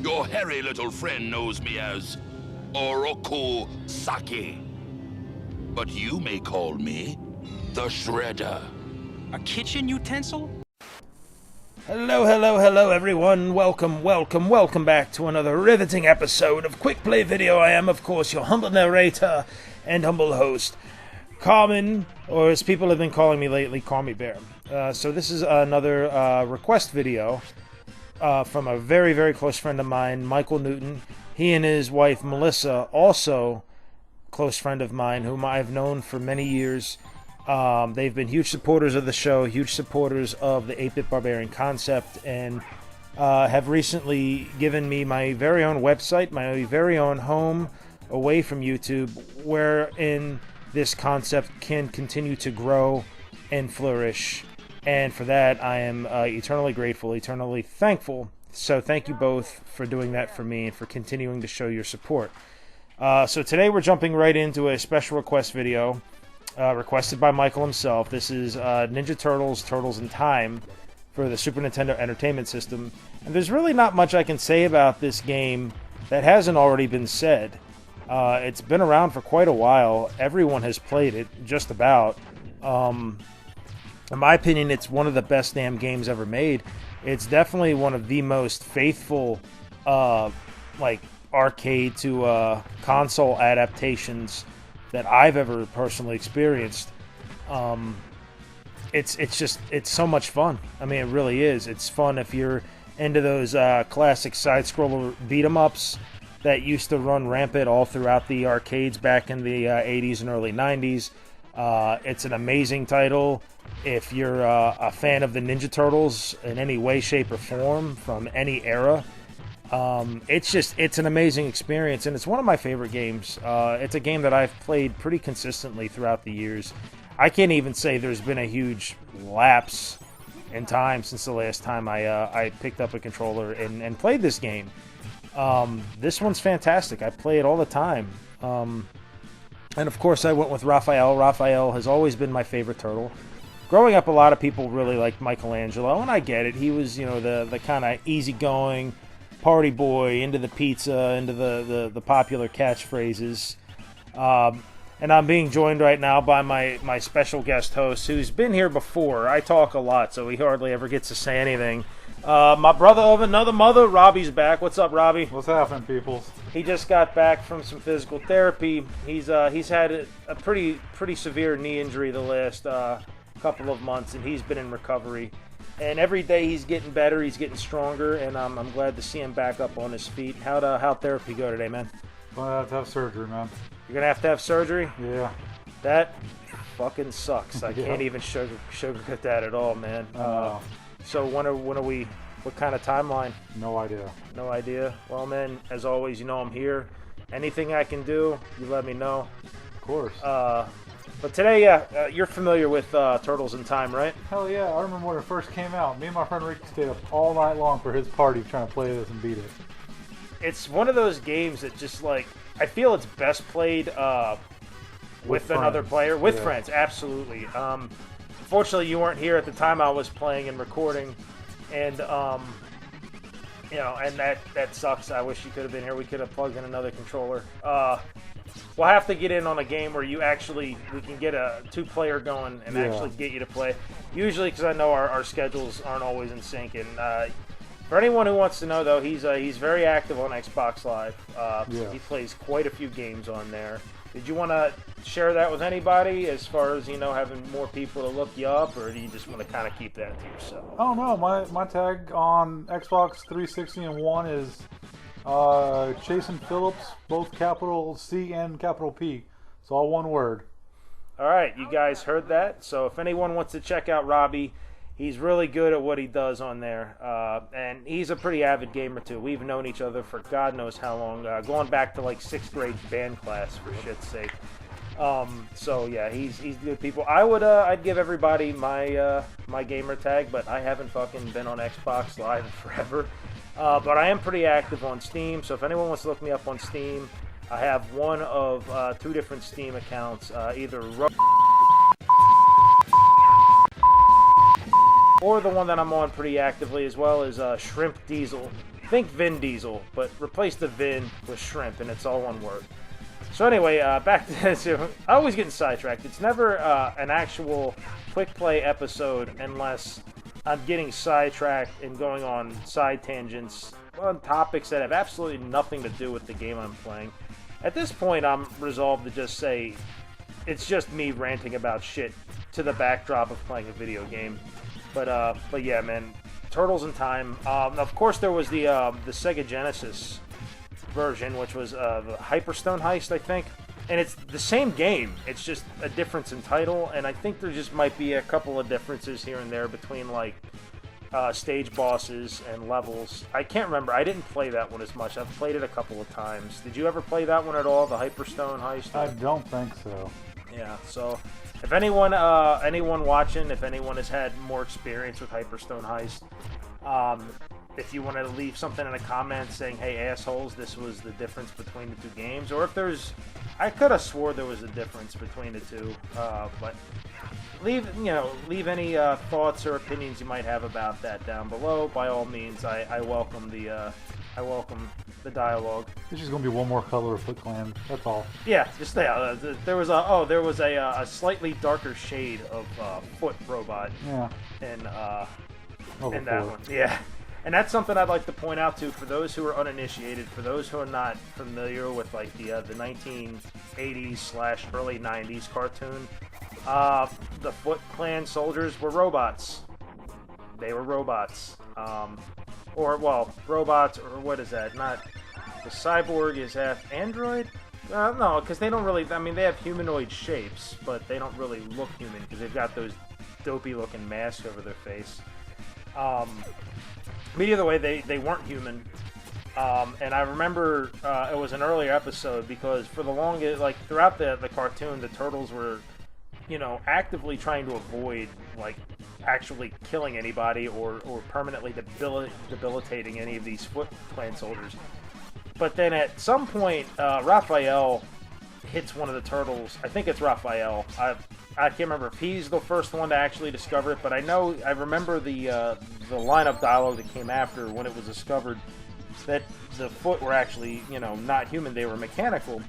Your hairy little friend knows me as Oroku Saki. But you may call me the Shredder. A kitchen utensil? Hello, hello, hello, everyone. Welcome back to another riveting episode of Quick Play Video. I am, of course, your humble narrator and humble host, Carmen, or as people have been calling me lately, Call Me Bear. So this is another request video from a very, very close friend of mine, Michael Newton. He and his wife, Melissa, also close friend of mine, whom I've known for many years. They've been huge supporters of the show, huge supporters of the 8-Bit Barbarian concept, and have recently given me my very own website, my very own home away from YouTube, wherein this concept can continue to grow and flourish. And for that, I am eternally grateful, eternally thankful. So thank you both for doing that for me and for continuing to show your support. So today we're jumping right into a special request video requested by Michael himself. This is Ninja Turtles, Turtles in Time for the Super Nintendo Entertainment System. And there's really not much I can say about this game that hasn't already been said. It's been around for quite a while. Everyone has played it, just about. In my opinion, it's one of the best damn games ever made. It's definitely one of the most faithful, arcade to console adaptations that I've ever personally experienced. It's so much fun. I mean, it really is. It's fun if you're into those classic side-scroller beat-em-ups that used to run rampant all throughout the arcades back in the 80s and early 90s. It's an amazing title. If you're a fan of the Ninja Turtles in any way, shape, or form from any era, it's an amazing experience, and it's one of my favorite games. It's a game that I've played pretty consistently throughout the years. I can't even say there's been a huge lapse in time since the last time I picked up a controller and played this game. This one's fantastic. I play it all the time. And of course I went with Raphael. Raphael has always been my favorite turtle. Growing up, a lot of people really liked Michelangelo, and I get it. He was, the kind of easygoing party boy, into the pizza, into the popular catchphrases. And I'm being joined right now by my special guest host, who's been here before. I talk a lot, so he hardly ever gets to say anything. My brother of another mother, Robbie's back. What's up, Robbie? What's happening, people? He just got back from some physical therapy. He's had a pretty severe knee injury the last couple of months, and he's been in recovery. And every day he's getting better, he's getting stronger, and I'm glad to see him back up on his feet. How'd therapy go today, man? Gonna have to have surgery, man. You're gonna have to have surgery? Yeah. That fucking sucks. I Yeah. can't even sugarcoat that at all, man. So when are we? What kind of timeline? No idea. No idea. Well, man, as always, I'm here. Anything I can do, you let me know. Of course. But today, you're familiar with Turtles in Time, right? Hell yeah, I remember when it first came out. Me and my friend Ricky stayed up all night long for his party trying to play this and beat it. It's one of those games that just, I feel it's best played with another player. With friends, absolutely. Unfortunately, you weren't here at the time I was playing and recording. And, and that sucks. I wish you could have been here. We could have plugged in another controller. We'll have to get in on a game where we can get a two-player going and actually get you to play. Usually, because I know our schedules aren't always in sync. And for anyone who wants to know, though, he's very active on Xbox Live. He plays quite a few games on there. Did you want to share that with anybody as far as, having more people to look you up, or do you just want to kind of keep that to yourself? Oh, no. My tag on Xbox 360 and One is Chasen Phillips, both capital C and capital P. It's all one word. All right, you guys heard that. So if anyone wants to check out Robbie, He's really good at what he does on there, and he's a pretty avid gamer too. We've known each other for God knows how long, going back to like 6th grade band class for shit's sake. So yeah, he's good people. I'd give everybody my my gamer tag, but I haven't fucking been on Xbox Live forever. But I am pretty active on Steam, so if anyone wants to look me up on Steam, I have one of 2 different Steam accounts, either or the one that I'm on pretty actively as well is Shrimp Diesel. Think Vin Diesel, but replace the Vin with Shrimp, and it's all one word. So anyway, back to this. I always get sidetracked. It's never an actual quick play episode unless I'm getting sidetracked and going on side tangents on topics that have absolutely nothing to do with the game I'm playing. At this point, I'm resolved to just say it's just me ranting about shit to the backdrop of playing a video game. But yeah, man, Turtles in Time. Of course, there was the Sega Genesis version, which was the Hyperstone Heist, I think. And it's the same game. It's just a difference in title, and I think there just might be a couple of differences here and there between, like, stage bosses and levels. I can't remember. I didn't play that one as much. I've played it a couple of times. Did you ever play that one at all, the Hyperstone Heist? I don't think so. Yeah, so if anyone watching, if anyone has had more experience with Hyperstone Heist, if you want to leave something in the comments saying, hey, assholes, this was the difference between the 2 games, or if there's... I could have swore there was a difference between the 2, but leave any thoughts or opinions you might have about that down below. By all means, I welcome the dialogue. It's just gonna be one more color of Foot Clan. That's all. Yeah, just there was a slightly darker shade of Foot Robot. Yeah. In that one. Yeah. And that's something I'd like to point out too, for those who are uninitiated, for those who are not familiar with like the 1980s / early 90s cartoon. The Foot Clan soldiers were robots. They were robots. Robots, or what is that? Not the cyborg is half android. No, because they don't really. I mean, they have humanoid shapes, but they don't really look human because they've got those dopey-looking masks over their face. But either way, they weren't human. And I remember it was an earlier episode because for the longest, like throughout the cartoon, the turtles were, actively trying to avoid like actually killing anybody or permanently debilitating any of these Foot Clan soldiers. But then at some point, Raphael hits one of the turtles. I think it's Raphael. I can't remember if he's the first one to actually discover it, but I remember the line of dialogue that came after when it was discovered that the Foot were actually, not human, they were mechanical.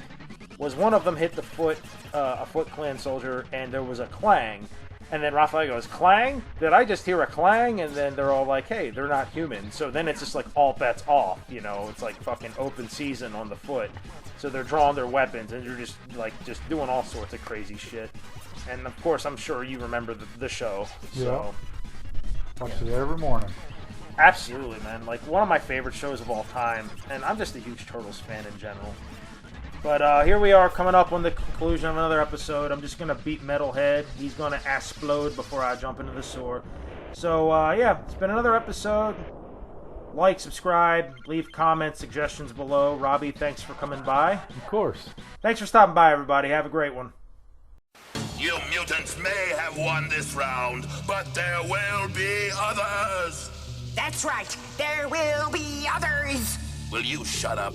Was one of them hit the Foot, a Foot Clan soldier, and there was a clang. And then Raphael goes, clang? Did I just hear a clang? And then they're all like, hey, they're not human. So then it's just like all bets off, It's like fucking open season on the Foot. So they're drawing their weapons, and you're just doing all sorts of crazy shit. And of course, I'm sure you remember the show. So, watch it every morning. Absolutely, man. Like, one of my favorite shows of all time. And I'm just a huge Turtles fan in general. But here we are coming up on the conclusion of another episode. I'm just going to beat Metalhead. He's going to explode before I jump into the sewer. So, yeah, it's been another episode. Like, subscribe, leave comments, suggestions below. Robbie, thanks for coming by. Of course. Thanks for stopping by, everybody. Have a great one. You mutants may have won this round, but there will be others. That's right. There will be others. Will you shut up?